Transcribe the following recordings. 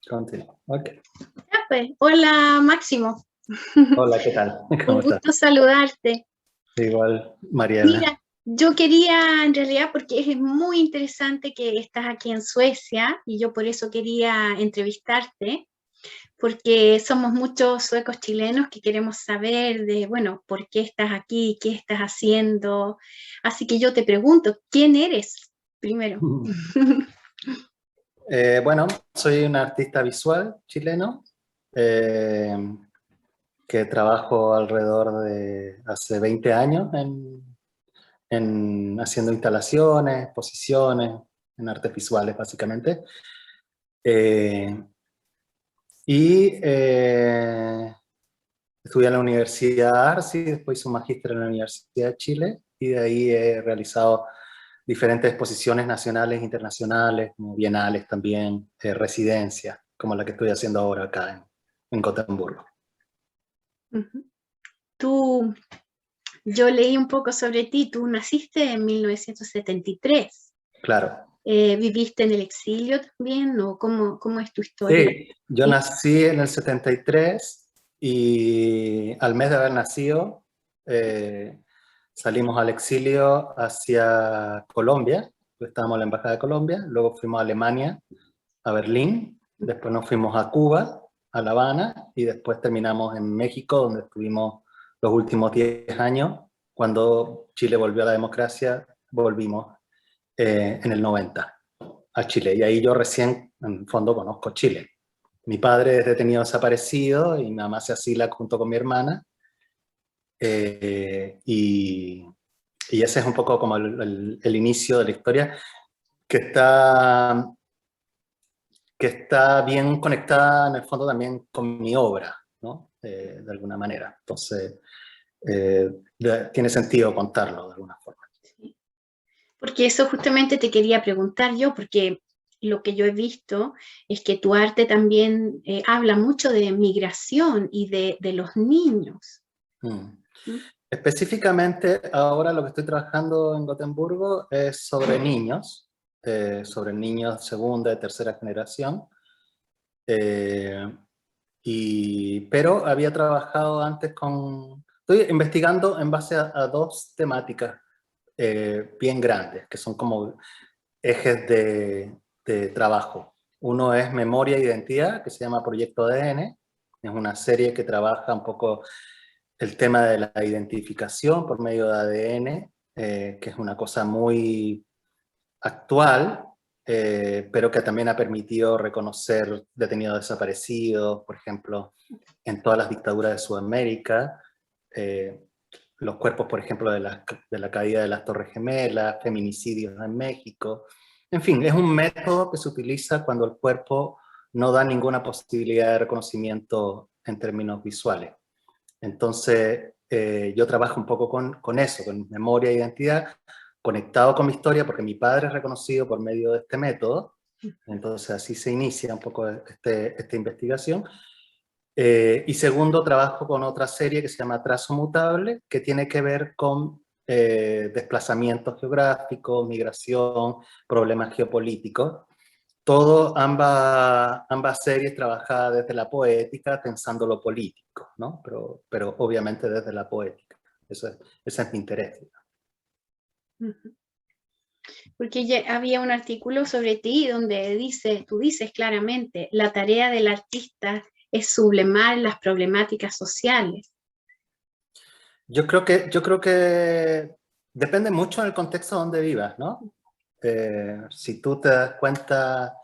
Continúo. Ok. Ya, pues. Hola, Máximo. Hola, ¿qué tal? Un ¿Cómo estás? gusto saludarte. Igual, Mariana. Mira, yo quería en realidad, porque es muy interesante que estás aquí en Suecia y yo por eso quería entrevistarte, porque somos muchos suecos chilenos que queremos saber de, bueno, por qué estás aquí, qué estás haciendo. Así que yo te pregunto, ¿quién eres primero? Bueno, soy un artista visual chileno eh, que trabajo alrededor de hace 20 años en haciendo instalaciones, exposiciones, en artes visuales básicamente. Eh, y estudié en la Universidad Arci, después hice un magíster en la Universidad de Chile y de ahí he realizado diferentes exposiciones nacionales e internacionales, como bienales también, residencias, como la que estoy haciendo ahora acá en Gotemburgo. Ujú. Tú, yo leí un poco sobre ti, tú naciste en 1973. Claro. ¿Viviste en el exilio también o cómo es tu historia? Sí, yo nací en el 73 y al mes de haber nacido salimos al exilio hacia Colombia, estábamos en la Embajada de Colombia, luego fuimos a Alemania, a Berlín, después nos fuimos a Cuba, a La Habana, y después terminamos en México, donde estuvimos los últimos 10 años. Cuando Chile volvió a la democracia, volvimos en el 90 a Chile, y ahí yo recién, en el fondo, conozco Chile. Mi padre es detenido desaparecido, y mi mamá se asila junto con mi hermana, y ese es un poco como el inicio de la historia, que está bien conectada en el fondo también con mi obra, ¿no? De alguna manera. Entonces, tiene sentido contarlo de alguna forma. Sí. Porque eso justamente te quería preguntar yo, porque lo que yo he visto es que tu arte también habla mucho de migración y de los niños. Mm. ¿Mm? Específicamente, ahora lo que estoy trabajando en Gotemburgo es sobre niños de segunda y tercera generación. Eh, pero había trabajado antes estoy investigando en base a dos temáticas bien grandes, que son como ejes de trabajo. Uno es memoria e identidad, que se llama Proyecto ADN. Es una serie que trabaja un poco el tema de la identificación por medio de ADN, que es una cosa muy actual, pero que también ha permitido reconocer detenidos desaparecidos, por ejemplo, en todas las dictaduras de Sudamérica, eh, los cuerpos, por ejemplo, de la caída de las Torres Gemelas, feminicidios en México. En fin, es un método que se utiliza cuando el cuerpo no da ninguna posibilidad de reconocimiento en términos visuales. Entonces, yo trabajo un poco con eso, con memoria e identidad, conectado con mi historia, porque mi padre es reconocido por medio de este método. Entonces, así se inicia un poco esta investigación. Y segundo, trabajo con otra serie que se llama Trazo Mutable, que tiene que ver con desplazamientos geográficos, migración, problemas geopolíticos. Ambas series trabajadas desde la poética, pensando lo político, ¿no? Pero obviamente desde la poética. Ese es mi interés. Ujú. Porque ya había un artículo sobre ti donde tú dices claramente, la tarea del artista es sublimar las problemáticas sociales. Yo creo que depende mucho del contexto donde vivas, ¿no? Si tú te das cuenta,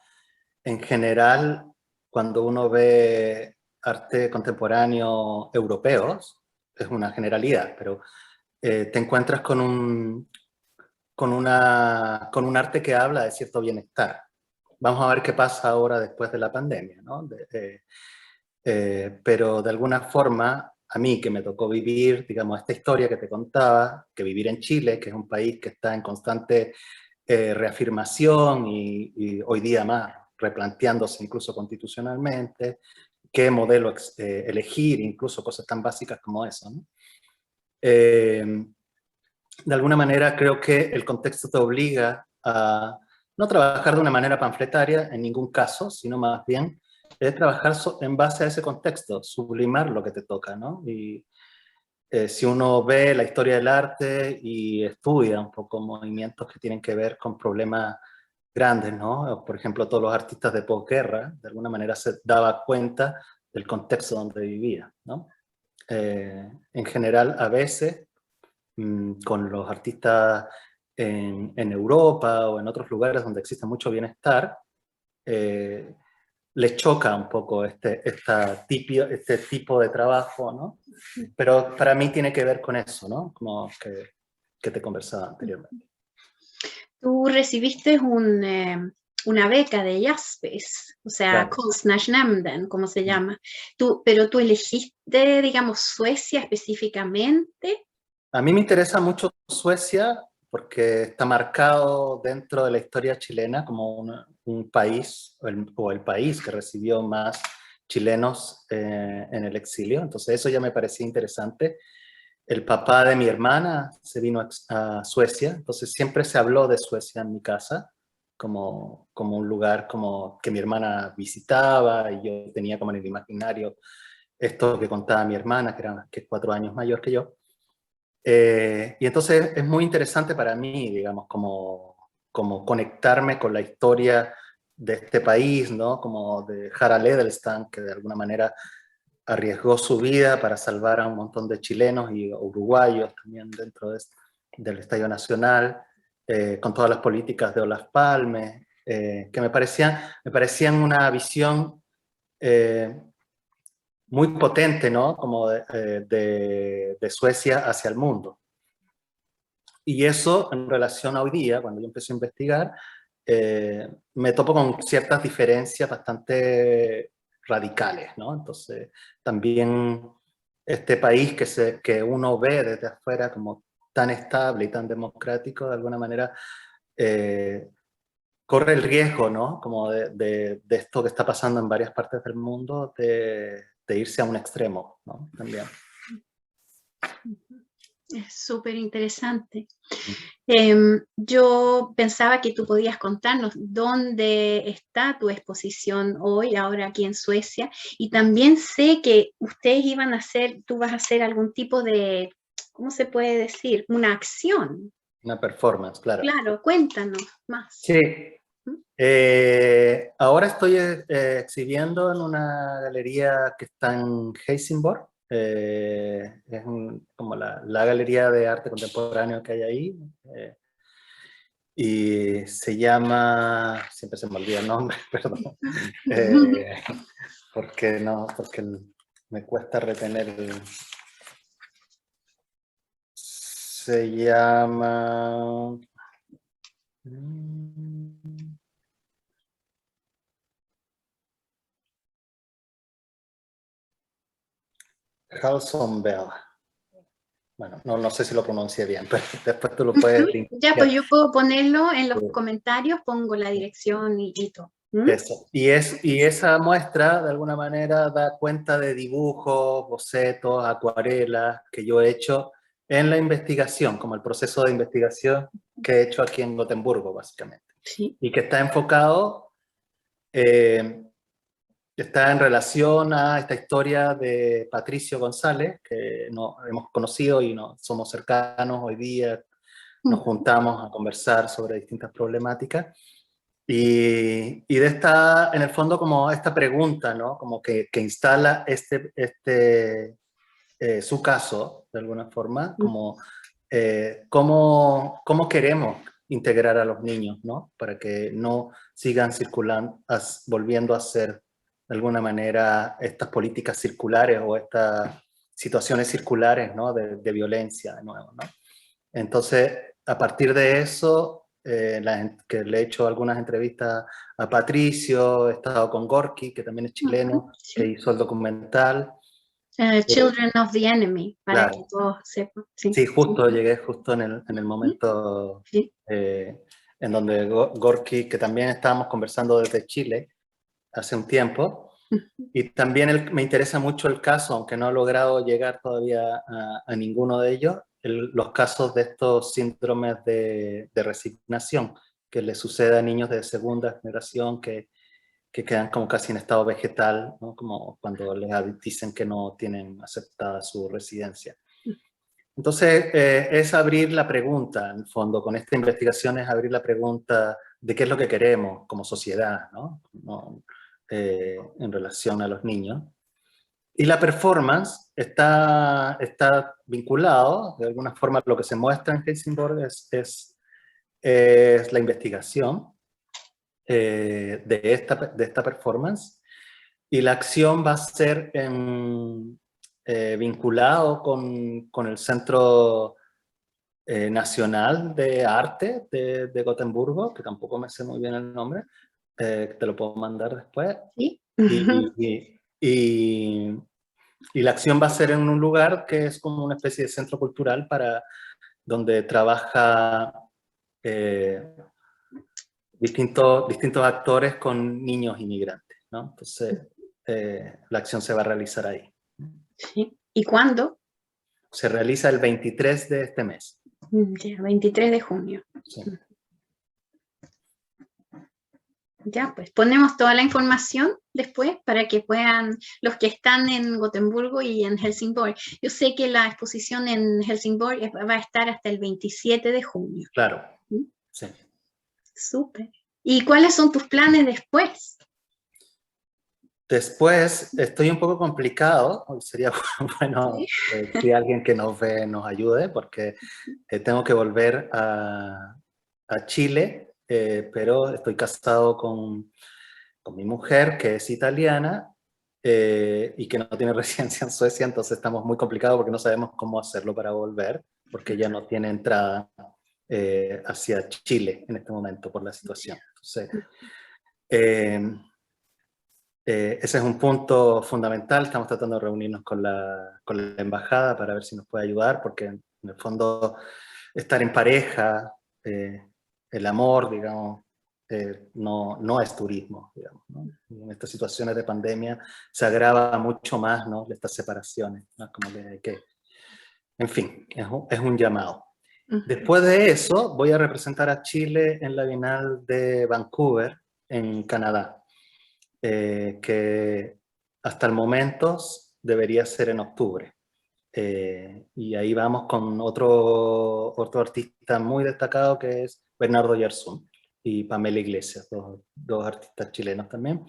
en general, cuando uno ve arte contemporáneo europeos, es una generalidad, pero te encuentras con un arte que habla de cierto bienestar. Vamos a ver qué pasa ahora después de la pandemia, ¿no? Pero de alguna forma, a mí que me tocó vivir, digamos, esta historia que te contaba, que vivir en Chile, que es un país que está en constante reafirmación y hoy día más replanteándose incluso constitucionalmente, qué modelo elegir, incluso cosas tan básicas como eso, ¿no? De alguna manera creo que el contexto te obliga a no trabajar de una manera panfletaria en ningún caso, sino más bien es trabajar en base a ese contexto, sublimar lo que te toca, ¿no? Y si uno ve la historia del arte y estudia un poco movimientos que tienen que ver con problemas grandes, ¿no? Por ejemplo, todos los artistas de posguerra, de alguna manera se daba cuenta del contexto donde vivía, ¿no? En general, a veces, con los artistas en Europa o en otros lugares donde existe mucho bienestar, eh, les choca un poco este tipo de trabajo, ¿no? Pero para mí tiene que ver con eso, ¿no? Como que te conversaba anteriormente. Tú recibiste una beca de Jaspes, o sea, Claro. Konstnärsnämnden, como se llama. Pero tú elegiste, digamos, Suecia específicamente. A mí me interesa mucho Suecia porque está marcado dentro de la historia chilena como un país, o el país que recibió más chilenos en el exilio. Entonces eso ya me parecía interesante. El papá de mi hermana se vino a Suecia, entonces siempre se habló de Suecia en mi casa, como un lugar como que mi hermana visitaba, y yo tenía como en el imaginario esto que contaba mi hermana, que es 4 años mayor que yo. Y entonces es muy interesante para mí, digamos, como conectarme con la historia de este país, ¿no? Como de Harald Edelstam, que de alguna manera arriesgó su vida para salvar a un montón de chilenos y uruguayos también dentro del Estadio Nacional, con todas las políticas de Olaf Palme, que me parecían una visión muy potente, ¿no? Como de Suecia hacia el mundo. Y eso, en relación a hoy día, cuando yo empecé a investigar, me topo con ciertas diferencias bastante radicales, ¿no? Entonces, también este país que uno ve desde afuera como tan estable y tan democrático, de alguna manera, eh, corre el riesgo, ¿no? Como de esto que está pasando en varias partes del mundo, de irse a un extremo, ¿no? También. Es súper interesante. Yo pensaba que tú podías contarnos dónde está tu exposición hoy, ahora aquí en Suecia, y también sé que ustedes iban a hacer, tú vas a hacer algún tipo de, ¿cómo se puede decir? Una acción. Una performance, claro. Claro, cuéntanos más. Sí. ¿Mm? Ahora estoy exhibiendo en una galería que está en Helsingborg. Es como la galería de arte contemporáneo que hay ahí. Y se llama, siempre se me olvida el nombre, perdón, eh, porque me cuesta retener se llama... Halson Bell. Bueno, no sé si lo pronuncié bien, pero después tú lo puedes Ya, pues linkear. yo puedo ponerlo en los comentarios, pongo la dirección y todo. ¿Mm? Eso. Y esa muestra, de alguna manera, da cuenta de dibujos, bocetos, acuarelas que yo he hecho en la investigación, como el proceso de investigación que he hecho aquí en Gotemburgo, básicamente. Sí. Y que está enfocado, está en relación a esta historia de Patricio González, que no hemos conocido y no somos cercanos hoy día, nos juntamos a conversar sobre distintas problemáticas. Y de en el fondo, como esta pregunta, ¿no? Como que instala su caso, de alguna forma, como cómo queremos integrar a los niños, ¿no? Para que no sigan circulando, volviendo a ser, de alguna manera, estas políticas circulares o estas situaciones circulares, ¿no? De violencia, de nuevo, ¿no? Entonces, a partir de eso, que le he hecho algunas entrevistas a Patricio, he estado con Gorky, que también es chileno, que Sí. hizo el documental. Children of the Enemy, para que Claro, todos sepan. Sí. sí, llegué justo en el momento Sí. en donde Gorky, que también estábamos conversando desde Chile hace un tiempo, y también me interesa mucho el caso, aunque no he logrado llegar todavía a ninguno de ellos, los casos de estos síndromes de resignación que le sucede a niños de segunda generación que que quedan como casi en estado vegetal, ¿no? Como cuando les dicen que no tienen aceptada su residencia. Entonces, es abrir la pregunta, en el fondo, con esta investigación es abrir la pregunta de qué es lo que queremos como sociedad, ¿no? En relación a los niños. Y la performance está vinculado, de alguna forma, lo que se muestra en Helsingborg es la investigación de esta performance, y la acción va a ser vinculado con el Centro Nacional de Arte de Gotemburgo, que tampoco me sé muy bien el nombre, te lo puedo mandar después. ¿Sí? Y la acción va a ser en un lugar que es como una especie de centro cultural donde trabaja distintos actores con niños inmigrantes, ¿no? Entonces, la acción se va a realizar ahí. Sí. ¿Y cuándo? Se realiza el 23 de este mes. Ya, 23 de junio. Sí. Ya, pues ponemos toda la información después para que puedan, los que están en Gotemburgo y en Helsingborg. Yo sé que la exposición en Helsingborg va a estar hasta el 27 de junio. Claro, ¿Mm? sí. Súper. ¿Y cuáles son tus planes después? Después, estoy un poco complicado, sería bueno que alguien que nos ve nos ayude, porque tengo que volver a Chile, pero estoy casado con mi mujer, que es italiana, y que no tiene residencia en Suecia, entonces estamos muy complicados porque no sabemos cómo hacerlo para volver, porque ella no tiene entrada hacia Chile en este momento por la situación. Entonces, ese es un punto fundamental. Estamos tratando de reunirnos con la embajada para ver si nos puede ayudar, porque en el fondo estar en pareja, el amor, digamos, no es turismo, digamos, ¿no? Y en estas situaciones de pandemia se agrava mucho más, ¿no? Estas separaciones, ¿no? Como que hay que... En fin, es un llamado. Después de eso, voy a representar a Chile en la Bienal de Vancouver, en Canadá. Que hasta el momento debería ser en octubre. Y ahí vamos con otro artista muy destacado, que es Bernardo Yarzún y Pamela Iglesias, dos artistas chilenos también.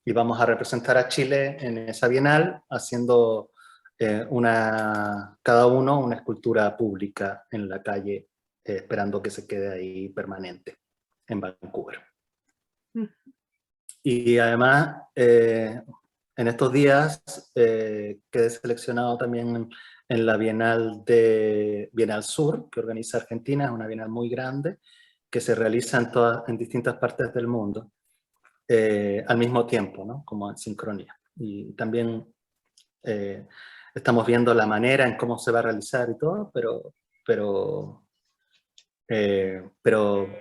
Y vamos a representar a Chile en esa bienal haciendo cada uno una escultura pública en la calle, esperando que se quede ahí permanente en Vancouver. Y además, en estos días quedé seleccionado también en la Bienal Sur, que organiza Argentina. Es una bienal muy grande, que se realiza en distintas partes del mundo, al mismo tiempo, ¿no? Como en sincronía. Y también estamos viendo la manera en cómo se va a realizar y todo, pero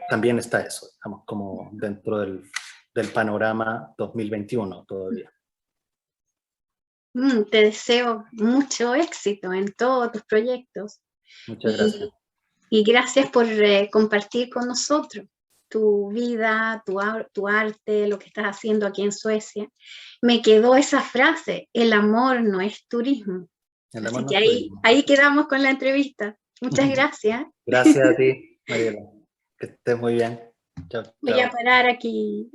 también está eso, estamos como dentro del panorama 2021 todavía. Te deseo mucho éxito en todos tus proyectos. Muchas gracias. Y gracias por compartir con nosotros tu vida, tu arte, lo que estás haciendo aquí en Suecia. Me quedó esa frase, el amor no es turismo. Así que ahí quedamos con la entrevista. Muchas gracias. Gracias a ti, Mariela. Que estés muy bien. Chao, Voy chao. a parar aquí.